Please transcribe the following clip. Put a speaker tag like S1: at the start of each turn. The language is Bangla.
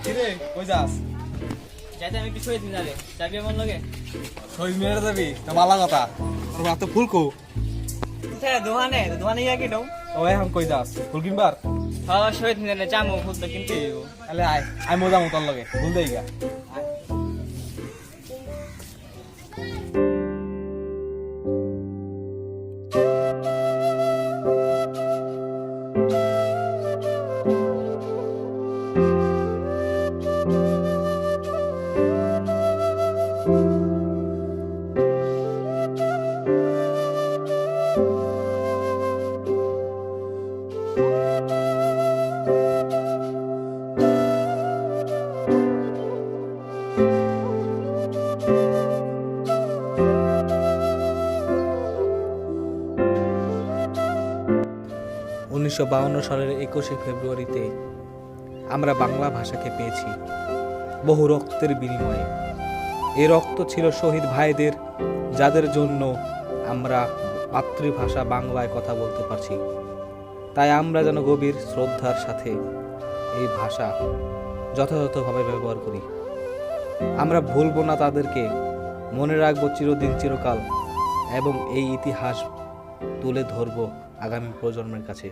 S1: কিরে কই যাস?
S2: যাইতে আমি একটু শহীদ মিনারে যাবি আমার লগে?
S1: শহীদ মিনারে যাবি? তা ভালো কথা। তোর বাপ তো ফুল কো?
S2: কোথায় দোকানে গিয়ে কি দাও?
S1: ও এখন কই যাস? ফুল কিনবার?
S2: হ্যাঁ শহীদ মিনারে যাবো, ফুল তো কিনতে হইব।
S1: তাহলে আয়, আয় মজা মতন লগে ফুল দেই গা।
S3: 1952 সালের 21শে ফেব্রুয়ারিতে আমরা বাংলা ভাষাকে পেয়েছি বহু রক্তের বিনিময়ে। এই রক্ত ছিল শহীদ ভাইদের, যাদের জন্য আমরা মাতৃভাষা বাংলায় কথা বলতে পারছি। তাই আমরা যেন গভীর শ্রদ্ধার সাথে এই ভাষা যথাযথভাবে ব্যবহার করি। আমরা ভুলব না তাদেরকে, মনে রাখবো চিরদিন চিরকাল, এবং এই ইতিহাস তুলে ধরব আগামী প্রজন্মের কাছে।